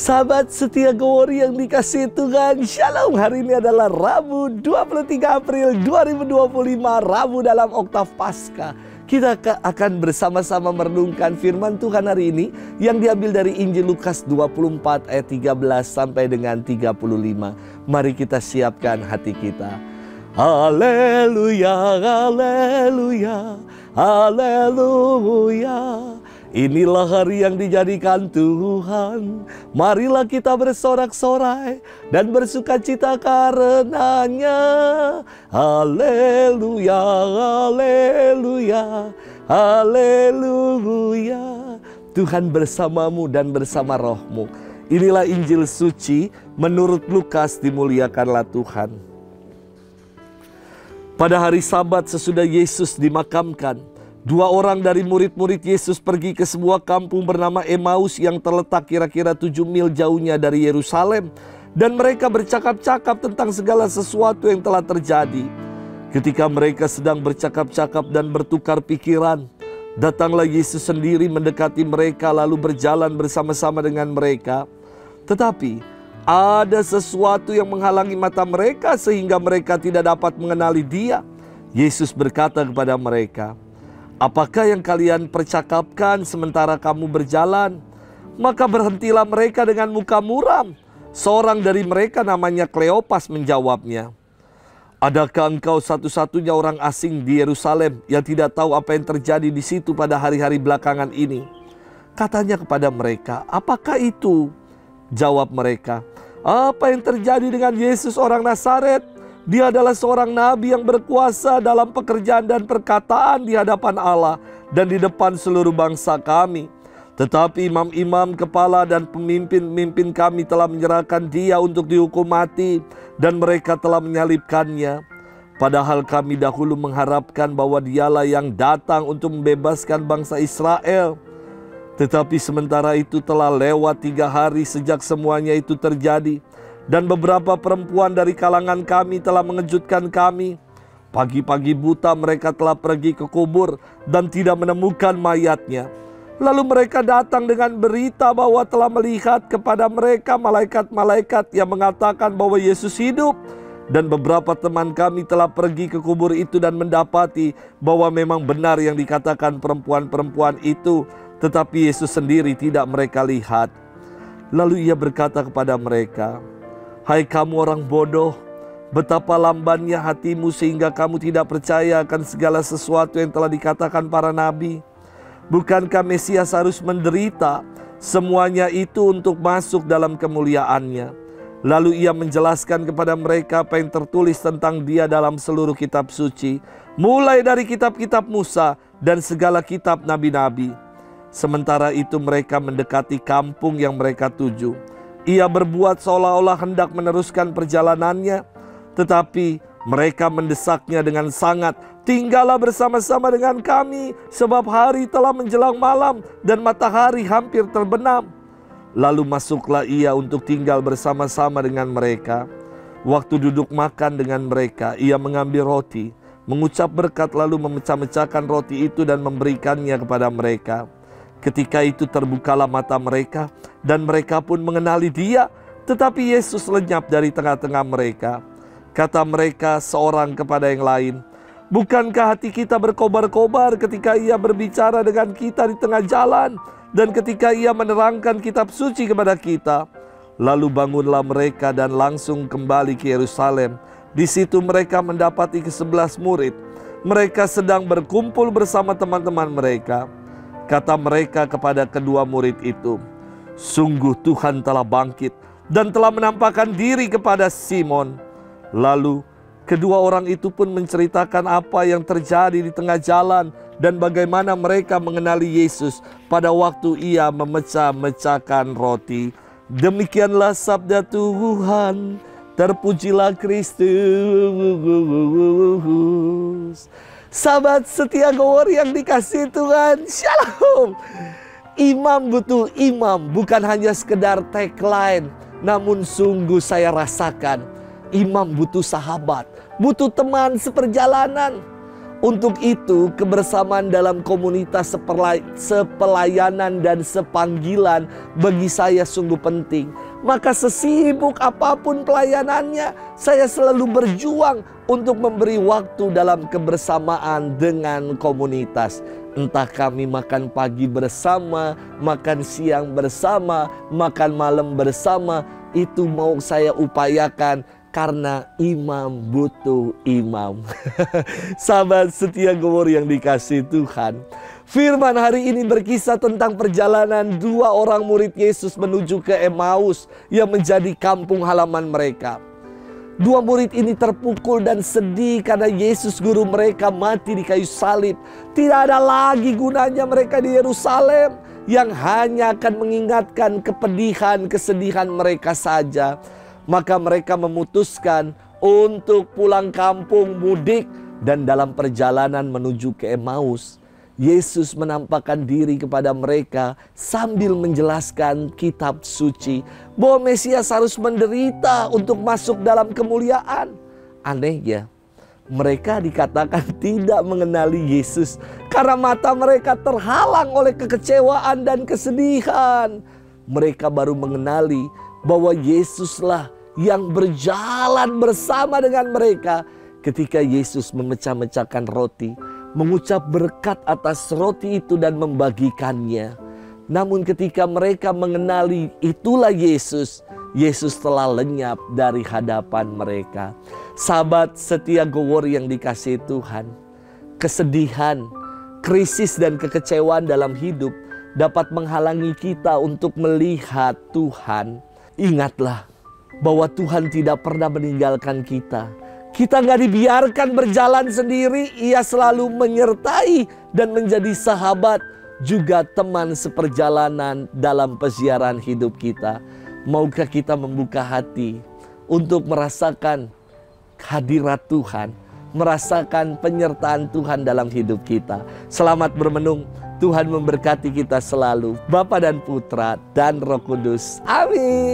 Sahabat setia Glory yang dikasihi Tuhan, Shalom. Hari ini adalah Rabu 23 April 2025, Rabu dalam Oktav Paskah. Kita akan bersama-sama merenungkan firman Tuhan hari ini yang diambil dari Injil Lukas 24 ayat 13 sampai dengan 35. Mari kita siapkan hati kita. Haleluya, haleluya, haleluya. Inilah hari yang dijadikan Tuhan. Marilah kita bersorak-sorai dan bersukacita karenanya. Haleluya, haleluya, haleluya. Tuhan bersamamu dan bersama rohmu. Inilah Injil suci menurut Lukas, dimuliakanlah Tuhan. Pada hari Sabat sesudah Yesus dimakamkan, dua orang dari murid-murid Yesus pergi ke sebuah kampung bernama Emmaus yang terletak kira-kira 7 mil jauhnya dari Yerusalem. Dan mereka bercakap-cakap tentang segala sesuatu yang telah terjadi. Ketika mereka sedang bercakap-cakap dan bertukar pikiran, datanglah Yesus sendiri mendekati mereka lalu berjalan bersama-sama dengan mereka. Tetapi ada sesuatu yang menghalangi mata mereka sehingga mereka tidak dapat mengenali Dia. Yesus berkata kepada mereka, "Apakah yang kalian percakapkan sementara kamu berjalan?" Maka berhentilah mereka dengan muka muram. Seorang dari mereka namanya Kleopas menjawabnya, "Adakah engkau satu-satunya orang asing di Yerusalem yang tidak tahu apa yang terjadi di situ pada hari-hari belakangan ini?" Katanya kepada mereka, "Apakah itu?" Jawab mereka, "Apa yang terjadi dengan Yesus orang Nazaret? Dia adalah seorang nabi yang berkuasa dalam pekerjaan dan perkataan di hadapan Allah dan di depan seluruh bangsa kami. Tetapi imam-imam kepala dan pemimpin-pemimpin kami telah menyerahkan Dia untuk dihukum mati dan mereka telah menyalibkannya. Padahal kami dahulu mengharapkan bahwa Dialah yang datang untuk membebaskan bangsa Israel. Tetapi sementara itu telah lewat 3 hari sejak semuanya itu terjadi. Dan beberapa perempuan dari kalangan kami telah mengejutkan kami. Pagi-pagi buta mereka telah pergi ke kubur dan tidak menemukan mayatnya. Lalu mereka datang dengan berita bahwa telah melihat kepada mereka malaikat-malaikat yang mengatakan bahwa Yesus hidup. Dan beberapa teman kami telah pergi ke kubur itu dan mendapati bahwa memang benar yang dikatakan perempuan-perempuan itu. Tetapi Yesus sendiri tidak mereka lihat." Lalu Ia berkata kepada mereka, "Hai kamu orang bodoh, betapa lambannya hatimu sehingga kamu tidak percaya akan segala sesuatu yang telah dikatakan para nabi. Bukankah Mesias harus menderita semuanya itu untuk masuk dalam kemuliaannya?" Lalu Ia menjelaskan kepada mereka apa yang tertulis tentang Dia dalam seluruh kitab suci, mulai dari kitab-kitab Musa dan segala kitab nabi-nabi. Sementara itu mereka mendekati kampung yang mereka tuju. Ia berbuat seolah-olah hendak meneruskan perjalanannya, tetapi mereka mendesaknya dengan sangat, "Tinggallah bersama-sama dengan kami, sebab hari telah menjelang malam dan matahari hampir terbenam." Lalu masuklah Ia untuk tinggal bersama-sama dengan mereka. Waktu duduk makan dengan mereka, Ia mengambil roti, mengucap berkat lalu memecah-mecahkan roti itu dan memberikannya kepada mereka. Ketika itu terbukalah mata mereka dan mereka pun mengenali Dia. Tetapi Yesus lenyap dari tengah-tengah mereka. Kata mereka seorang kepada yang lain, "Bukankah hati kita berkobar-kobar ketika Ia berbicara dengan kita di tengah jalan dan ketika Ia menerangkan kitab suci kepada kita?" Lalu bangunlah mereka dan langsung kembali ke Yerusalem. Di situ mereka mendapati ke-11 murid. Mereka sedang berkumpul bersama teman-teman mereka. Kata mereka kepada kedua murid itu, "Sungguh Tuhan telah bangkit dan telah menampakkan diri kepada Simon." Lalu kedua orang itu pun menceritakan apa yang terjadi di tengah jalan dan bagaimana mereka mengenali Yesus pada waktu Ia memecah-mecahkan roti. Demikianlah sabda Tuhan. Terpujilah Kristus. Sahabat setia Glory yang dikasihi Tuhan, Shalom. Imam butuh imam, bukan hanya sekedar tagline. Namun sungguh saya rasakan imam butuh sahabat, butuh teman seperjalanan. Untuk itu, kebersamaan dalam komunitas sepelayanan dan sepanggilan bagi saya sungguh penting. Maka sesibuk apapun pelayanannya, saya selalu berjuang untuk memberi waktu dalam kebersamaan dengan komunitas. Entah kami makan pagi bersama, makan siang bersama, makan malam bersama, itu mau saya upayakan. Karena imam butuh imam. Sahabat setia Gowor yang dikasihi Tuhan, firman hari ini berkisah tentang perjalanan dua orang murid Yesus menuju ke Emmaus yang menjadi kampung halaman mereka. Dua murid ini terpukul dan sedih karena Yesus guru mereka mati di kayu salib. Tidak ada lagi gunanya mereka di Yerusalem, yang hanya akan mengingatkan kepedihan, kesedihan mereka saja. Maka mereka memutuskan untuk pulang kampung mudik, dan dalam perjalanan menuju ke Emmaus, Yesus menampakkan diri kepada mereka sambil menjelaskan kitab suci bahwa Mesias harus menderita untuk masuk dalam kemuliaan. Anehnya, mereka dikatakan tidak mengenali Yesus karena mata mereka terhalang oleh kekecewaan dan kesedihan. Mereka baru mengenali bahwa Yesuslah yang berjalan bersama dengan mereka ketika Yesus memecah-mecahkan roti, mengucap berkat atas roti itu dan membagikannya. Namun ketika mereka mengenali itulah Yesus, Yesus telah lenyap dari hadapan mereka. Sahabat setia Gowor yang dikasihi Tuhan, kesedihan, krisis dan kekecewaan dalam hidup dapat menghalangi kita untuk melihat Tuhan. Ingatlah bahwa Tuhan tidak pernah meninggalkan kita. Kita nggak dibiarkan berjalan sendiri. Ia selalu menyertai dan menjadi sahabat, juga teman seperjalanan dalam pesiaran hidup kita. Maukah kita membuka hati untuk merasakan hadirat Tuhan, merasakan penyertaan Tuhan dalam hidup kita? Selamat bermenung. Tuhan memberkati kita selalu, Bapa dan Putra dan Roh Kudus. Amin.